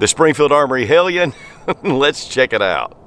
the Springfield Armory Hellion. Let's check it out.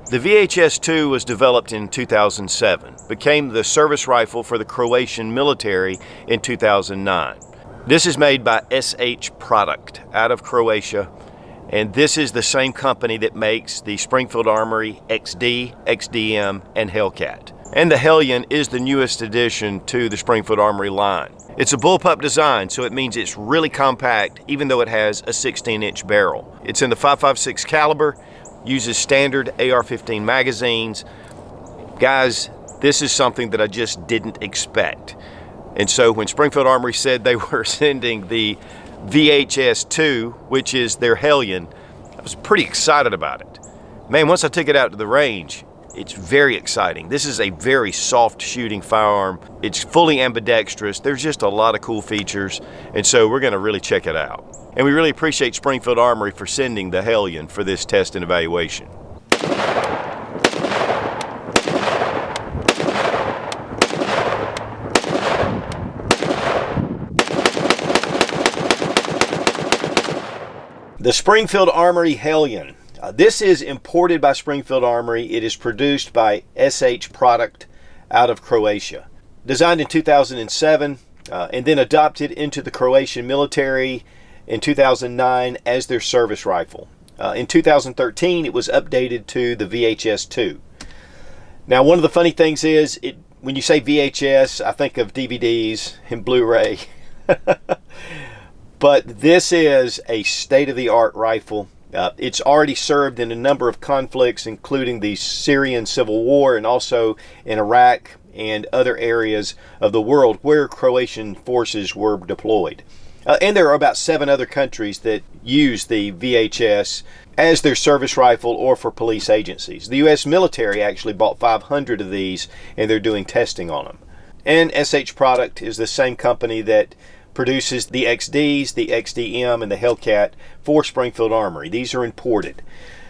The VHS-2 was developed in 2007, became the service rifle for the Croatian military in 2009. This is made by SH Produkt out of Croatia, and this is the same company that makes the Springfield Armory XD, XDM, and Hellcat. And the Hellion is the newest addition to the Springfield Armory line. It's a bullpup design, so it means it's really compact, even though it has a 16-inch barrel. It's in the .556 caliber, uses standard AR-15 magazines. Guys, this is something that I just didn't expect. And so when Springfield Armory said they were sending the VHS-2, which is their Hellion, I was pretty excited about it. Man, once I took it out to the range, it's very exciting. This is a very soft shooting firearm. It's fully ambidextrous. There's just a lot of cool features, and so we're gonna really check it out. And we really appreciate Springfield Armory for sending the Hellion for this test and evaluation. The Springfield Armory Hellion. This is imported by Springfield Armory. It is produced by SH Produkt out of Croatia. Designed in 2007 and then adopted into the Croatian military in 2009 as their service rifle. In 2013, it was updated to the VHS-2. Now, one of the funny things is, when you say VHS, I think of DVDs and Blu-ray. But this is a state-of-the-art rifle. It's already served in a number of conflicts, including the Syrian Civil War and also in Iraq and other areas of the world where Croatian forces were deployed. And there are about 7 other countries that use the VHS as their service rifle or for police agencies. The U.S. military actually bought 500 of these, and they're doing testing on them. And SH Produkt is the same company that produces the XDs, the XDM, and the Hellcat for Springfield Armory. These are imported.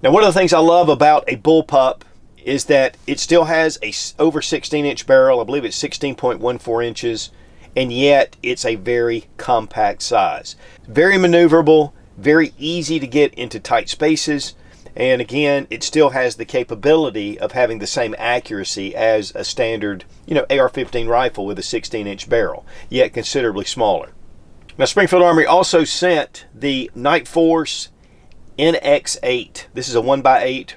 Now, one of the things I love about a bullpup is that it still has a over 16-inch barrel. I believe it's 16.14 inches. And yet it's a very compact size. Very maneuverable, very easy to get into tight spaces, and again, it still has the capability of having the same accuracy as a standard, AR-15 rifle with a 16-inch barrel, yet considerably smaller. Now, Springfield Armory also sent the Night Force NX8. This is a 1x8.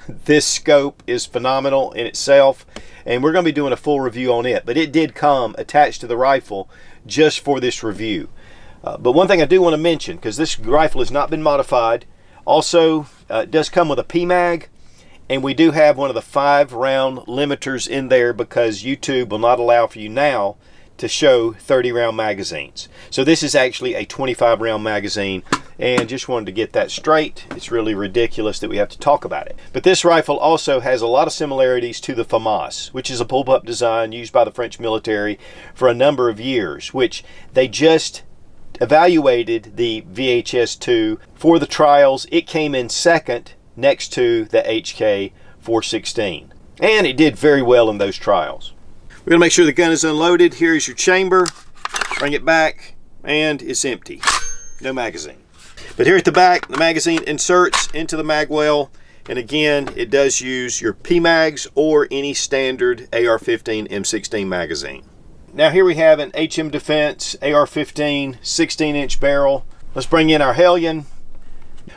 This scope is phenomenal in itself, and we're going to be doing a full review on it, but it did come attached to the rifle just for this review. But one thing I do want to mention, because this rifle has not been modified, also it does come with a PMag, and we do have one of the 5-round limiters in there because YouTube will not allow for you now to show 30-round magazines. So this is actually a 25-round magazine, and just wanted to get that straight. It's really ridiculous that we have to talk about it. But this rifle also has a lot of similarities to the FAMAS, which is a bullpup design used by the French military for a number of years, which they just evaluated the VHS-2 for the trials. It came in second next to the HK 416, and it did very well in those trials. We're going to make sure the gun is unloaded. Here's your chamber. Bring it back, and it's empty. No magazine. But here at the back, the magazine inserts into the mag well, and again, it does use your PMags or any standard AR-15 M16 magazine. Now here we have an HM Defense AR-15 16-inch barrel. Let's bring in our Hellion.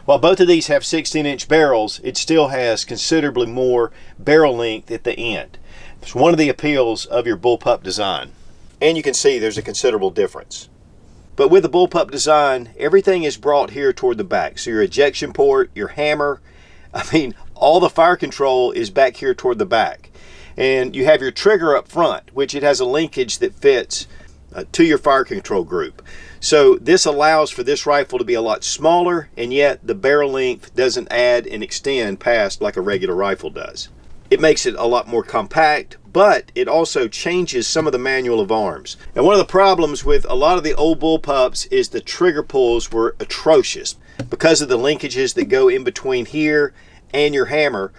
While both of these have 16-inch barrels, it still has considerably more barrel length at the end. It's one of the appeals of your Bullpup design. And you can see there's a considerable difference. But with the Bullpup design, everything is brought here toward the back. So your ejection port, your hammer, all the fire control is back here toward the back. And you have your trigger up front, which it has a linkage that fits to your fire control group. So this allows for this rifle to be a lot smaller, and yet the barrel length doesn't add and extend past like a regular rifle does. It makes it a lot more compact, but it also changes some of the manual of arms. And one of the problems with a lot of the old Bullpups is the trigger pulls were atrocious because of the linkages that go in between here and your hammer.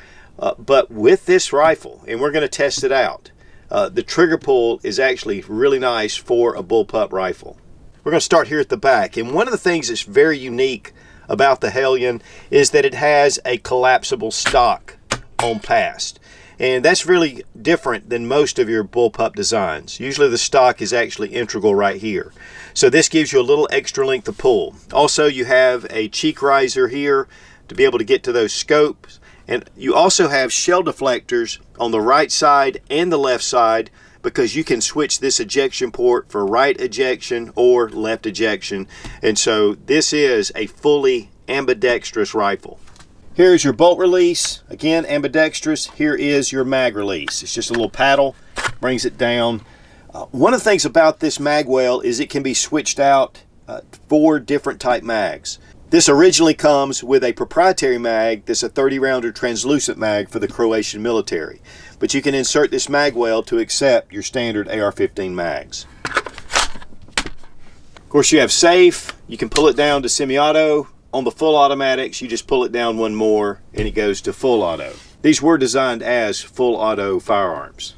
But with this rifle, and we're going to test it out, the trigger pull is actually really nice for a Bullpup rifle. We're going to start here at the back, and one of the things that's very unique about the Hellion is that it has a collapsible stock on past, and that's really different than most of your Bullpup designs. Usually the stock is actually integral right here, so this gives you a little extra length of pull. Also, you have a cheek riser here to be able to get to those scopes, and you also have shell deflectors on the right side and the left side, because you can switch this ejection port for right ejection or left ejection. And so this is a fully ambidextrous rifle. Here's your bolt release, again ambidextrous. Here is your mag release. It's just a little paddle, brings it down. One of the things about this mag well is it can be switched out 4 different type mags. This originally comes with a proprietary mag that's a 30-rounder translucent mag for the Croatian military. But you can insert this mag well to accept your standard AR-15 mags. Of course, you have safe. You can pull it down to semi-auto. On the full automatics, you just pull it down one more and it goes to full auto. These were designed as full auto firearms.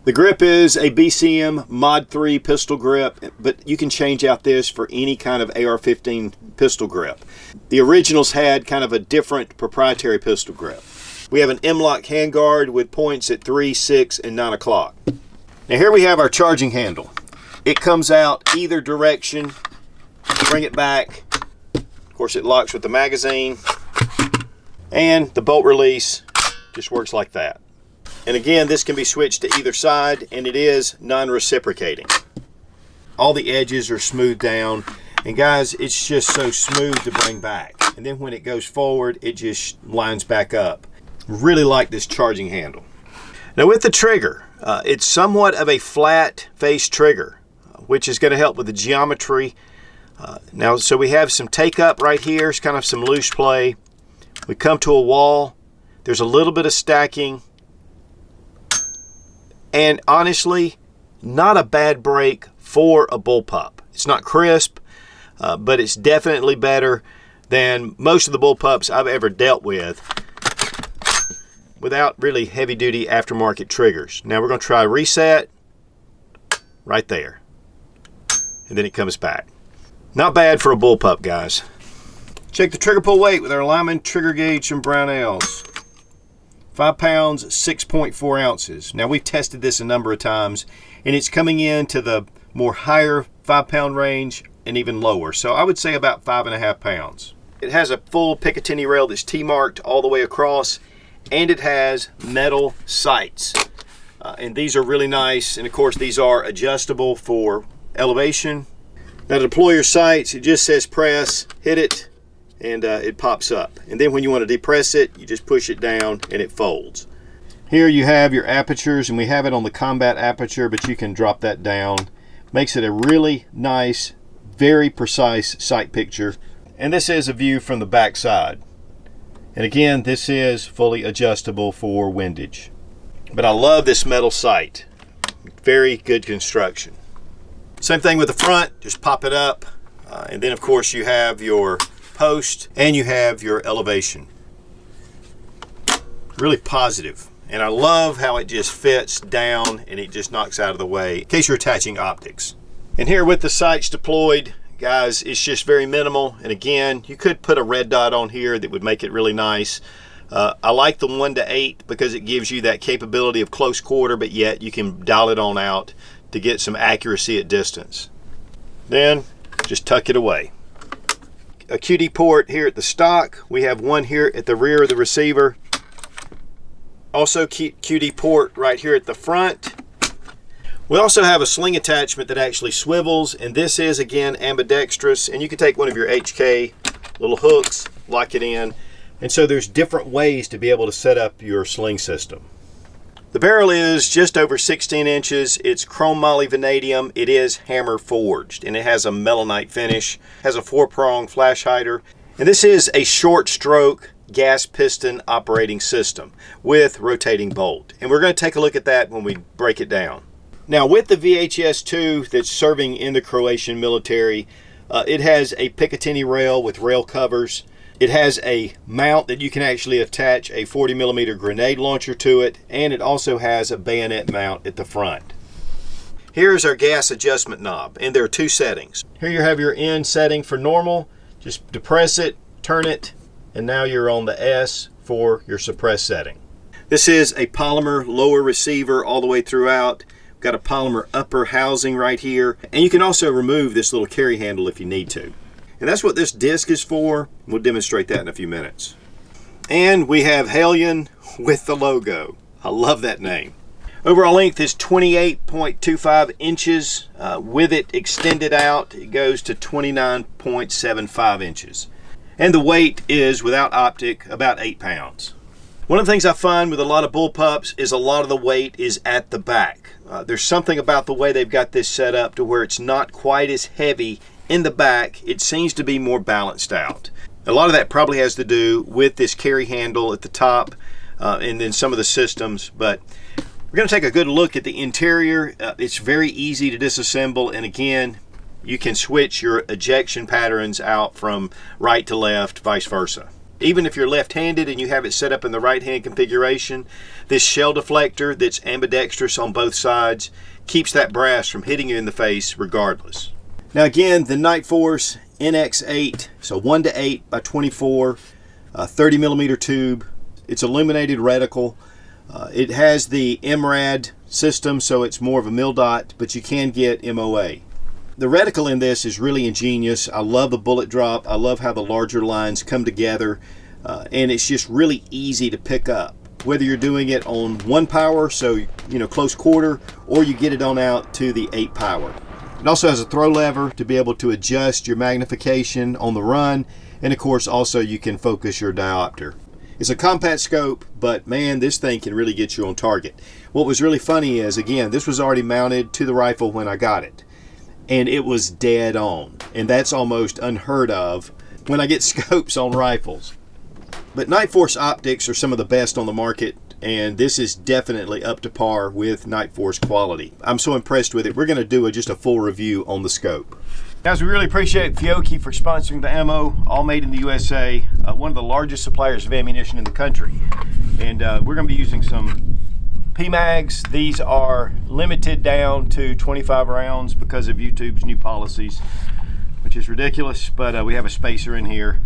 The grip is a BCM Mod 3 pistol grip, but you can change out this for any kind of AR-15 pistol grip. The originals had kind of a different proprietary pistol grip. We have an M-LOK handguard with points at 3, 6, and 9 o'clock. Now here we have our charging handle. It comes out either direction. Bring it back. Of course, it locks with the magazine. And the bolt release just works like that. And again, this can be switched to either side, and it is non-reciprocating. All the edges are smoothed down, and guys, it's just so smooth to bring back. And then when it goes forward, it just lines back up. Really like this charging handle. Now with the trigger, it's somewhat of a flat face trigger, which is going to help with the geometry. Now, so we have some take up right here. It's kind of some loose play. We come to a wall. There's a little bit of stacking. And honestly, not a bad break for a Bullpup. It's not crisp, but it's definitely better than most of the Bullpups I've ever dealt with without really heavy-duty aftermarket triggers. Now we're going to try reset right there. And then it comes back. Not bad for a Bullpup, guys. Check the trigger pull weight with our Lyman trigger gauge from Brownells. 5 pounds, 6.4 ounces. Now we've tested this a number of times, and it's coming in to the more higher 5-pound range and even lower. So I would say about 5.5 pounds. It has a full Picatinny rail that's T-marked all the way across, and it has metal sights. And these are really nice, and of course these are adjustable for elevation. Now to deploy your sights, it just says press, hit it, and it pops up. And then when you want to depress it, you just push it down and it folds. Here you have your apertures, and we have it on the combat aperture, but you can drop that down. Makes it a really nice, very precise sight picture. And this is a view from the back side. And again, this is fully adjustable for windage. But I love this metal sight. Very good construction. Same thing with the front, just pop it up. And then of course you have your post and you have your elevation. Really positive. And I love how it just fits down and it just knocks out of the way in case you're attaching optics. And here with the sights deployed, guys, it's just very minimal. And again, you could put a red dot on here that would make it really nice. I like the 1:8 because it gives you that capability of close quarter, but yet you can dial it on out to get some accuracy at distance. Then just tuck it away. A QD port here at the stock. We have one here at the rear of the receiver. Also QD port right here at the front. We also have a sling attachment that actually swivels, and this is again ambidextrous, and you can take one of your HK little hooks, lock it in, and so there's different ways to be able to set up your sling system. The barrel is just over 16 inches. It's chrome moly vanadium. It is hammer forged, and it has a melanite finish, has a 4-prong flash hider, and this is a short stroke gas piston operating system with rotating bolt, and we're going to take a look at that when we break it down. Now, with the VHS 2 that's serving in the Croatian military, it has a Picatinny rail with rail covers. It has a mount that you can actually attach a 40mm grenade launcher to it, and it also has a bayonet mount at the front. Here's our gas adjustment knob, and there are 2 settings. Here you have your N setting for normal. Just depress it, turn it, and now you're on the S for your suppress setting. This is a polymer lower receiver all the way throughout. Got a polymer upper housing right here, and you can also remove this little carry handle if you need to. And that's what this disc is for. We'll demonstrate that in a few minutes. And we have Hellion with the logo. I love that name. Overall length is 28.25 inches. With it extended out, it goes to 29.75 inches. And the weight is, without optic, about 8 pounds. One of the things I find with a lot of bullpups is a lot of the weight is at the back. There's something about the way they've got this set up to where it's not quite as heavy in the back. It seems to be more balanced out. A lot of that probably has to do with this carry handle at the top and then some of the systems, but we're going to take a good look at the interior. It's very easy to disassemble, and again, you can switch your ejection patterns out from right to left, vice versa. Even if you're left-handed and you have it set up in the right-hand configuration, this shell deflector that's ambidextrous on both sides keeps that brass from hitting you in the face regardless. Now again, the Nightforce NX8, so 1:8 by 24, 30mm tube. It's illuminated reticle. It has the MRAD system, so it's more of a mil-dot, but you can get MOA. The reticle in this is really ingenious. I love the bullet drop. I love how the larger lines come together, and it's just really easy to pick up. Whether you're doing it on 1 power, so close quarter, or you get it on out to the 8 power. It also has a throw lever to be able to adjust your magnification on the run, and of course also you can focus your diopter. It's a compact scope, but man, this thing can really get you on target. What was really funny is, again, this was already mounted to the rifle when I got it, and it was dead on, and that's almost unheard of when I get scopes on rifles. But Nightforce optics are some of the best on the market, and this is definitely up to par with Nightforce quality. I'm so impressed with it. We're going to do just a full review on the scope. Guys, we really appreciate Fiocchi for sponsoring the ammo, all made in the USA, one of the largest suppliers of ammunition in the country. And we're going to be using some PMags. These are limited down to 25 rounds because of YouTube's new policies, which is ridiculous, but we have a spacer in here.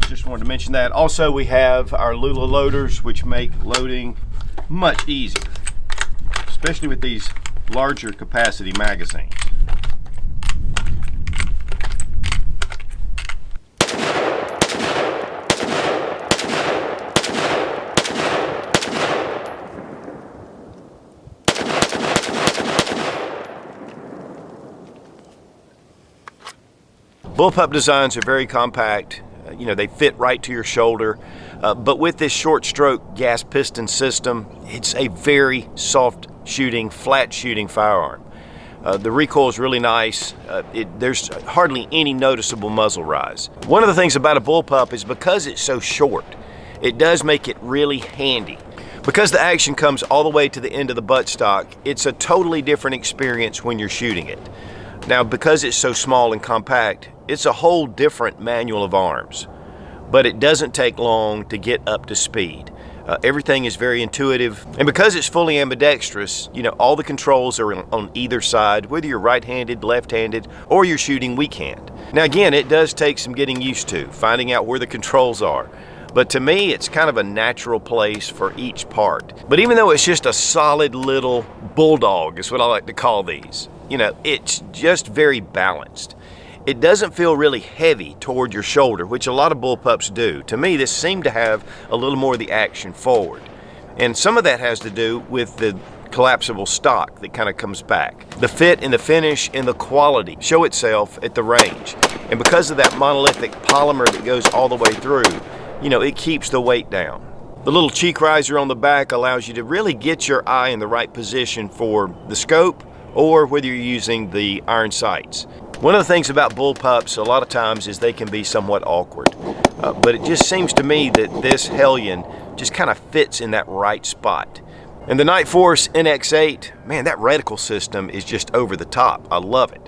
Just wanted to mention that. Also, we have our Lula loaders, which make loading much easier, especially with these larger capacity magazines. Bullpup designs are very compact. They fit right to your shoulder, but with this short stroke gas piston system, it's a very soft shooting, flat shooting firearm. The recoil is really nice. There's hardly any noticeable muzzle rise. One of the things about a bullpup is because it's so short, it does make it really handy. Because the action comes all the way to the end of the buttstock, it's a totally different experience when you're shooting it. Now, because it's so small and compact, it's a whole different manual of arms, but it doesn't take long to get up to speed. Everything is very intuitive, and because it's fully ambidextrous, all the controls are on either side, whether you're right-handed, left-handed, or you're shooting weak hand. Now again, it does take some getting used to, finding out where the controls are, But to me, it's kind of a natural place for each part. But even though it's just a solid little bulldog, is what I like to call these, you know, it's just very balanced. It doesn't feel really heavy toward your shoulder, which a lot of bullpups do. To me, this seemed to have a little more of the action forward. And some of that has to do with the collapsible stock that kind of comes back. The fit and the finish and the quality show itself at the range. And because of that monolithic polymer that goes all the way through, you know, it keeps the weight down. The little cheek riser on the back allows you to really get your eye in the right position for the scope or whether you're using the iron sights. One of the things about bullpups a lot of times is they can be somewhat awkward. But it just seems to me that this Hellion just kind of fits in that right spot. And the Night Force NX8, man, that reticle system is just over the top. I love it.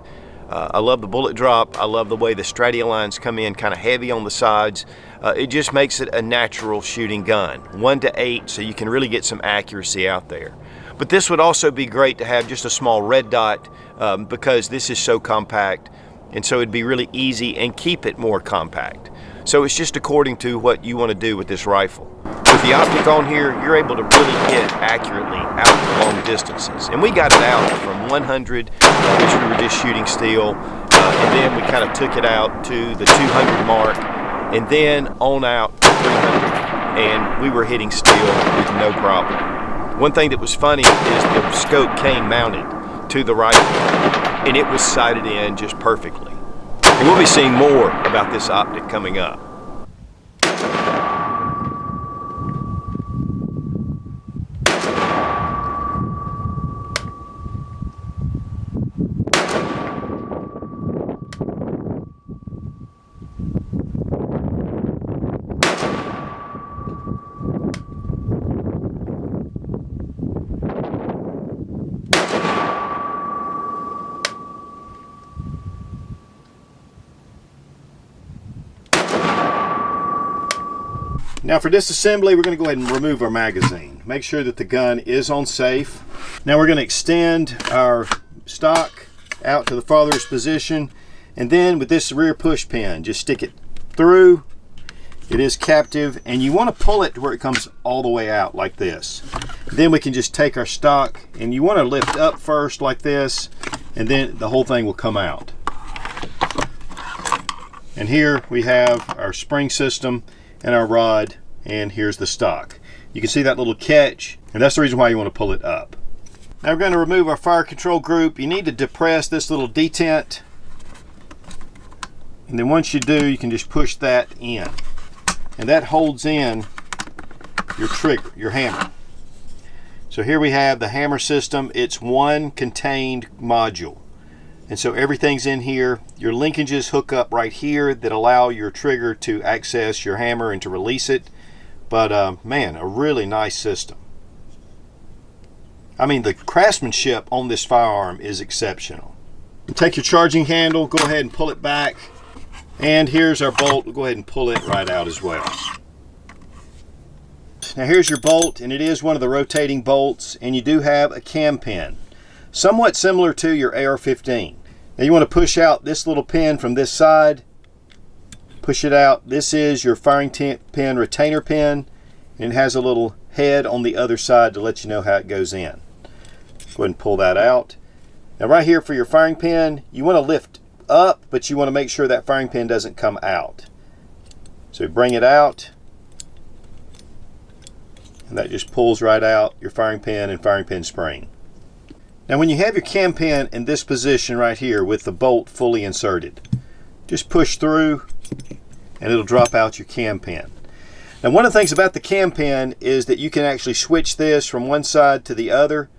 I love the bullet drop. I love the way the Stradia lines come in kind of heavy on the sides. It just makes it a natural shooting gun. 1:8, so you can really get some accuracy out there. But this would also be great to have just a small red dot because this is so compact, and so it'd be really easy and keep it more compact. So it's just according to what you want to do with this rifle. With the optic on here, you're able to really hit accurately out to long distances. And we got it out from 100, which we were just shooting steel, and then we kind of took it out to the 200 mark, and then on out to 300, and we were hitting steel with no problem. One thing that was funny is the scope came mounted to the rifle, and it was sighted in just perfectly. And we'll be seeing more about this optic coming up. Now for disassembly, we're going to go ahead and remove our magazine. Make sure that the gun is on safe. Now we're going to extend our stock out to the farthest position, and then with this rear push pin, just stick it through. It is captive, and you want to pull it to where it comes all the way out like this. Then we can just take our stock, and you want to lift up first like this, and then the whole thing will come out. And here we have our spring system and our rod, and here's the stock. You can see that little catch, and that's the reason why you want to pull it up. Now we're going to remove our fire control group. You need to depress this little detent, and then once you do, you can just push that in, and that holds in your trigger, your hammer. So here we have the hammer system. It's one contained module. And so everything's in here. Your linkages hook up right here that allow your trigger to access your hammer and to release it. But man, a really nice system. I mean, the craftsmanship on this firearm is exceptional. Take your charging handle, go ahead and pull it back. And here's our bolt. We'll go ahead and pull it right out as well. Now here's your bolt, and it is one of the rotating bolts, and you do have a cam pin, somewhat similar to your AR-15. Now you want to push out this little pin from this side, push it out. This is your firing pin retainer pin, and it has a little head on the other side to let you know how it goes in. Go ahead and pull that out. Now right here for your firing pin, you want to lift up, but you want to make sure that firing pin doesn't come out. So bring it out, and that just pulls right out your firing pin and firing pin spring. Now when you have your cam pin in this position right here with the bolt fully inserted, just push through and it'll drop out your cam pin. Now one of the things about the cam pin is that you can actually switch this from one side to the other.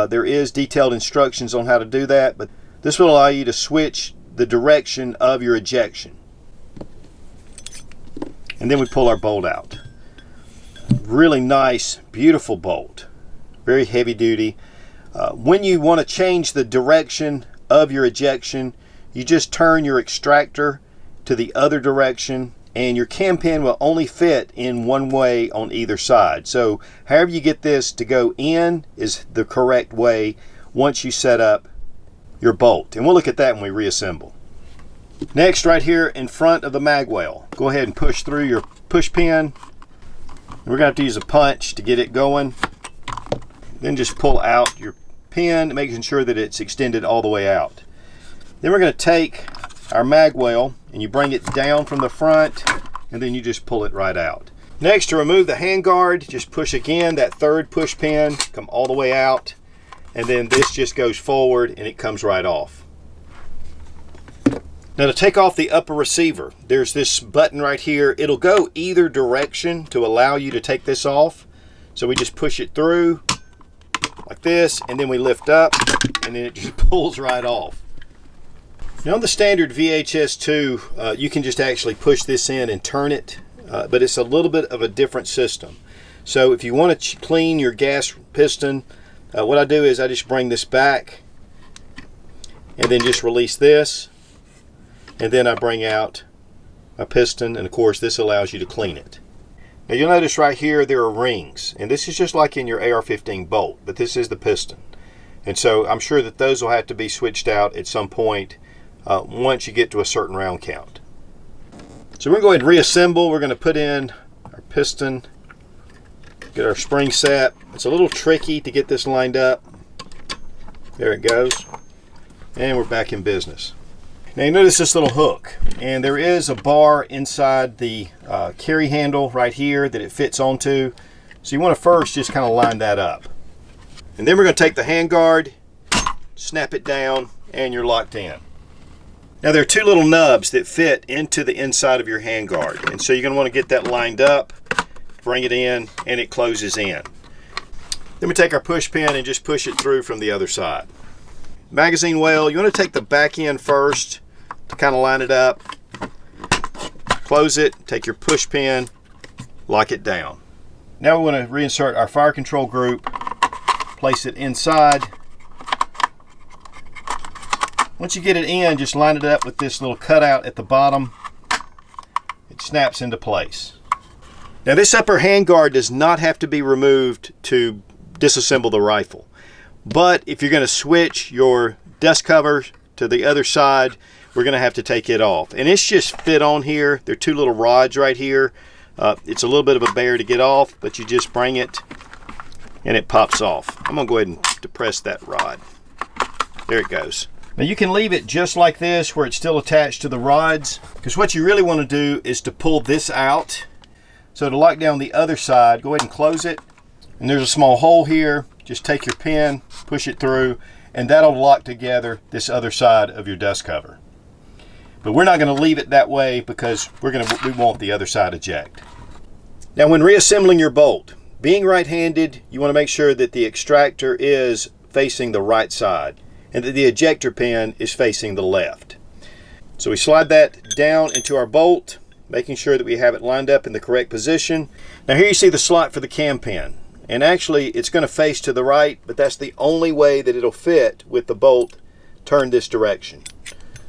There is detailed instructions on how to do that, but this will allow you to switch the direction of your ejection. And then we pull our bolt out. Really nice, beautiful bolt. Very heavy duty. When you want to change the direction of your ejection, you just turn your extractor to the other direction, and your cam pin will only fit in one way on either side. So however you get this to go in is the correct way once you set up your bolt. And we'll look at that when we reassemble. Next, right here in front of the mag well, go ahead and push through your push pin, We're going to have to use a punch to get it going. Then just pull out your pin, making sure that it's extended all the way out. Then we're going to take our mag well and you bring it down from the front, and then you just pull it right out. Next, to remove the handguard, just push again that third push pin, come all the way out, and then this just goes forward and it comes right off. Now to take off the upper receiver, there's this button right here. It'll go either direction to allow you to take this off. So we just push it through like this, and then we lift up, and then it just pulls right off. Now on the standard VHS 2, you can just actually push this in and turn it. But it's a little bit of a different system. So if you want to clean your gas piston, what I do is I just bring this back and then just release this, and then I bring out my piston, and of course this allows you to clean it. Now you'll notice right here there are rings, and this is just like in your AR-15 bolt, but this is the piston. And so I'm sure that those will have to be switched out at some point once you get to a certain round count. So we're going to go ahead and reassemble. We're going to put in our piston, get our spring set. It's a little tricky to get this lined up. There it goes. And we're back in business. Now you notice this little hook, and there is a bar inside the carry handle right here that it fits onto. So you want to first just kind of line that up. And then we're going to take the handguard, snap it down, and you're locked in. Now there are two little nubs that fit into the inside of your handguard, and so you're going to want to get that lined up, bring it in, and it closes in. Then we take our push pin and just push it through from the other side. Magazine well, you want to take the back end first to kind of line it up, close it, take your push pin, lock it down. Now we want to reinsert our fire control group, place it inside. Once you get it in, just line it up with this little cutout at the bottom. It snaps into place. Now this upper handguard does not have to be removed to disassemble the rifle. But if you're going to switch your dust cover to the other side, we're going to have to take it off. And it's just fit on here. There are two little rods right here. It's a little bit of a bear to get off, but you just bring it and it pops off. I'm going to go ahead and depress that rod. There it goes. Now you can leave it just like this where it's still attached to the rods, because what you really want to do is to pull this out. So to lock down the other side, go ahead and close it. And there's a small hole here. Just take your pin, push it through, and that'll lock together this other side of your dust cover. But we're not going to leave it that way because we want the other side eject. Now when reassembling your bolt, being right-handed, you want to make sure that the extractor is facing the right side, and that the ejector pin is facing the left. So we slide that down into our bolt, making sure that we have it lined up in the correct position. Now here you see the slot for the cam pin. And actually it's going to face to the right, but that's the only way that it'll fit with the bolt turned this direction.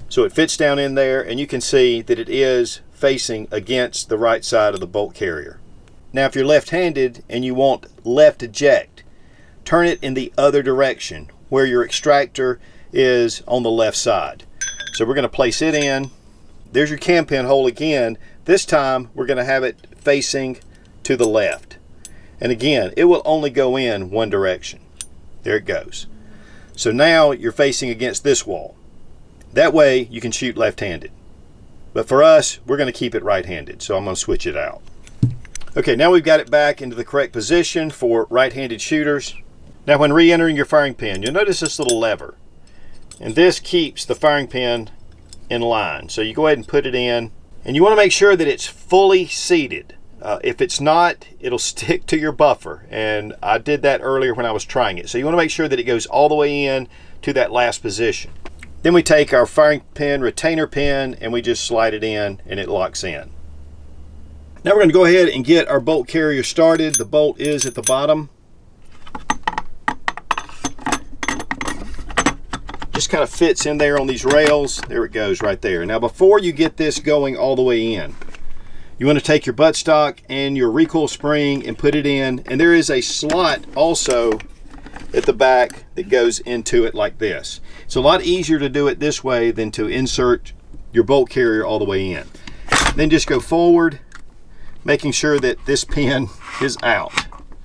So it fits down in there, and you can see that it is facing against the right side of the bolt carrier. Now if you're left-handed and you want left eject, turn it in the other direction, where your extractor is on the left side. So we're going to place it in. There's your cam pin hole again. This time we're going to have it facing to the left. And again, it will only go in one direction. There it goes. So now you're facing against this wall. That way you can shoot left-handed. But for us, we're going to keep it right-handed. So I'm going to switch it out. Okay, now we've got it back into the correct position for right-handed shooters. Now when re-entering your firing pin, you'll notice this little lever. And this keeps the firing pin in line. So you go ahead and put it in. And you want to make sure that it's fully seated. If it's not, it'll stick to your buffer. And I did that earlier when I was trying it. So you want to make sure that it goes all the way in to that last position. Then we take our firing pin, retainer pin, and we just slide it in and it locks in. Now we're going to go ahead and get our bolt carrier started. The bolt is at the bottom. Just kind of fits in there on these rails. There it goes right there. Now before you get this going all the way in, you want to take your buttstock and your recoil spring and put it in, and there is a slot also at the back that goes into it like this. It's a lot easier to do it this way than to insert your bolt carrier all the way in. Then just go forward, making sure that this pin is out.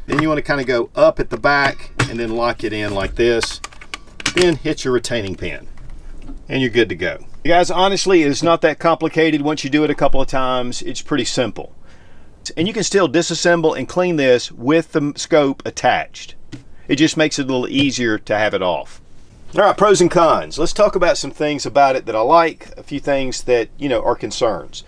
Then you want to kind of go up at the back and then lock it in like this. Then hit your retaining pin and you're good to go. You guys, honestly, it's not that complicated. Once you do it a couple of times, it's pretty simple. And you can still disassemble and clean this with the scope attached. It just makes it a little easier to have it off. All right, pros and cons. Let's talk about some things about it that I like, a few things that, are concerns.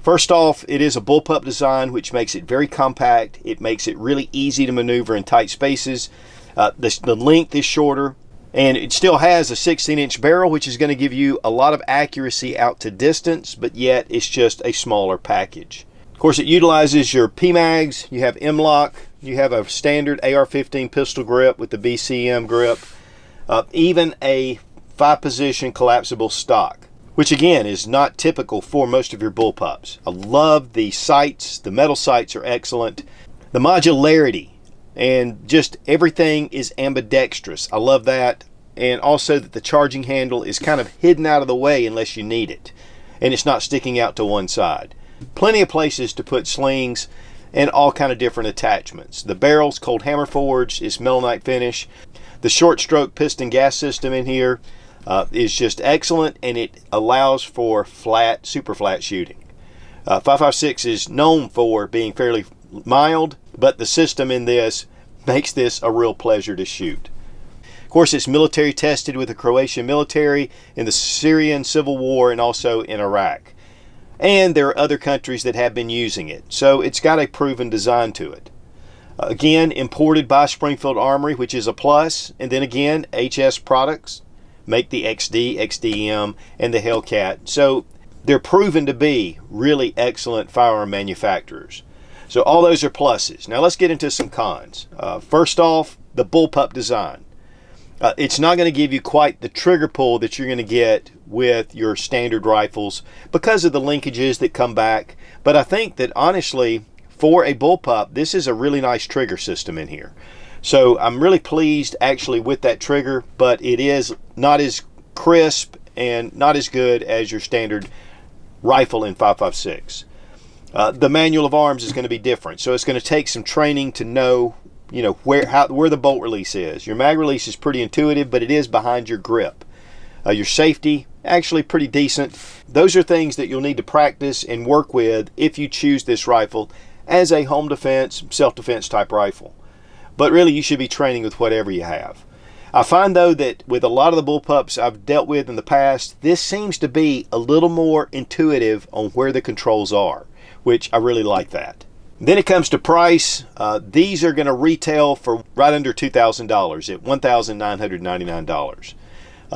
First off, it is a bullpup design, which makes it very compact. It makes it really easy to maneuver in tight spaces. The length is shorter, and it still has a 16-inch barrel, which is going to give you a lot of accuracy out to distance, but yet it's just a smaller package. Of course, it utilizes your PMags, you have M-LOK, you have a standard AR-15 pistol grip with the BCM grip, even a 5-position collapsible stock, which again is not typical for most of your bullpups. I love the sights, the metal sights are excellent. The modularity and just everything is ambidextrous. I love that. And also that the charging handle is kind of hidden out of the way unless you need it. And it's not sticking out to one side. Plenty of places to put slings and all kind of different attachments. The barrel's cold hammer forged, it's Melanite finish. The short stroke piston gas system in here is just excellent, and it allows for flat, super flat shooting. 5.56 is known for being fairly mild, but the system in this makes this a real pleasure to shoot. Of course, it's military tested with the Croatian military in the Syrian Civil War and also in Iraq. And there are other countries that have been using it, so it's got a proven design to it. Again, imported by Springfield Armory, which is a plus, and then again, HS Products make the XD, XDM, and the Hellcat, so they're proven to be really excellent firearm manufacturers. So all those are pluses. Now let's get into some cons. First off, the bullpup design. It's not going to give you quite the trigger pull that you're going to get with your standard rifles because of the linkages that come back. But I think that honestly, for a bullpup, this is a really nice trigger system in here. So I'm really pleased actually with that trigger, but it is not as crisp and not as good as your standard rifle in 5.56. The manual of arms is going to be different. So it's going to take some training to know where the bolt release is. Your mag release is pretty intuitive, but it is behind your grip. Your safety, actually pretty decent. Those are things that you'll need to practice and work with if you choose this rifle as a home defense, self-defense type rifle. But really, you should be training with whatever you have. I find though that with a lot of the bullpups I've dealt with in the past, this seems to be a little more intuitive on where the controls are, which I really like that. Then it comes to price. These are going to retail for right under $2,000 at $1,999.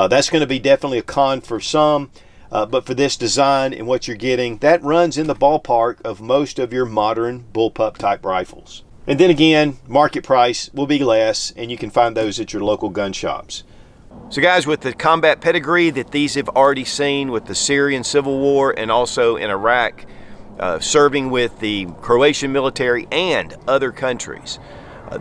That's going to be definitely a con for some, but for this design and what you're getting, that runs in the ballpark of most of your modern bullpup type rifles. And then again, market price will be less, and you can find those at your local gun shops. So guys, with the combat pedigree that these have already seen with the Syrian Civil War and also in Iraq, serving with the Croatian military and other countries.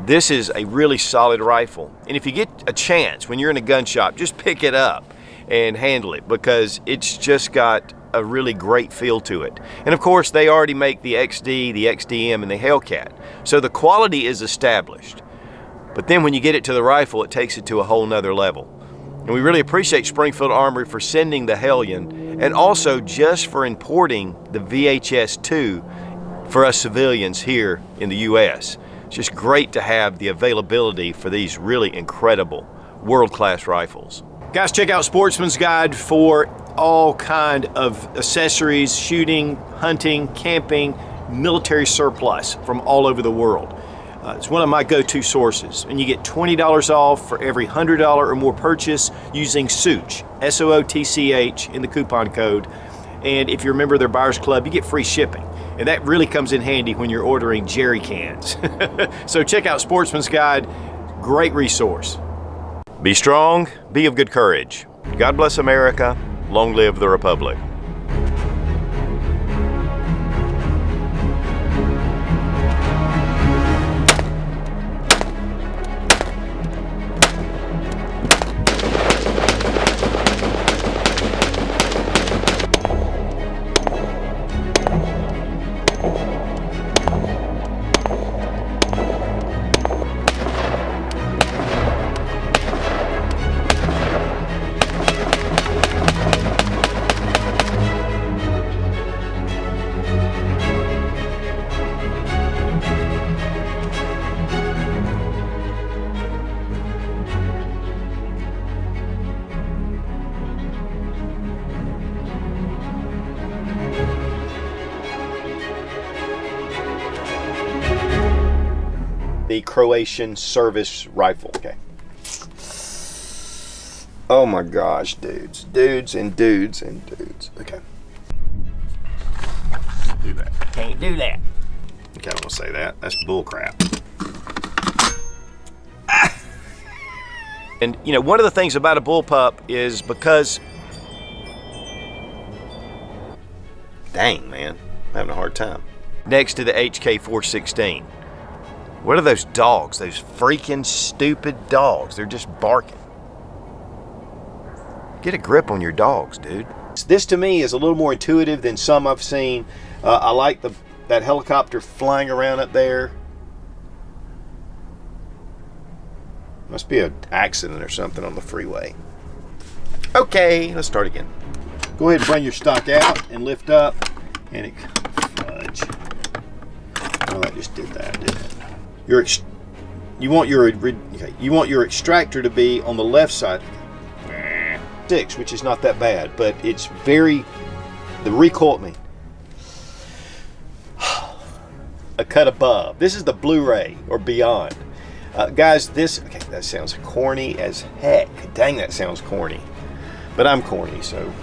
This is a really solid rifle. And if you get a chance when you're in a gun shop, just pick it up and handle it because it's just got a really great feel to it. And of course, they already make the XD, the XDM, and the Hellcat. So the quality is established. But then when you get it to the rifle, it takes it to a whole nother level. And we really appreciate Springfield Armory for sending the Hellion and also just for importing the VHS 2 for us civilians here in the US. It's just great to have the availability for these really incredible world-class rifles. Guys, check out Sportsman's Guide for all kind of accessories, shooting, hunting, camping, military surplus from all over the world. It's one of my go-to sources, and you get $20 off for every $100 or more purchase using Sootch, S-O-O-T-C-H in the coupon code. And if you're a member of their Buyers Club, you get free shipping. And that really comes in handy when you're ordering jerry cans. So check out Sportsman's Guide, great resource. Be strong, be of good courage. God bless America, long live the Republic. the Croatian service rifle. Okay. Oh my gosh, dudes. Dudes and dudes and dudes. Okay. Do that. Can't do that. Okay, I don't want to say that. That's bull crap. And you know, one of the things about a bullpup is because, dang man, I'm having a hard time. Next to the HK416. What are those dogs? Those freaking stupid dogs. They're just barking. Get a grip on your dogs, dude. This to me is a little more intuitive than some I've seen. I like that helicopter flying around up there. Must be an accident or something on the freeway. Okay, let's start again. Go ahead and bring your stock out and lift up, and it fudge. Well, that just did that, didn't it? You want your extractor to be on the left side. 6, which is not that bad, but it's very, the recoil, I mean, a cut above. This is the Blu-ray or beyond. Guys, okay, that sounds corny as heck. Dang, that sounds corny. But I'm corny, so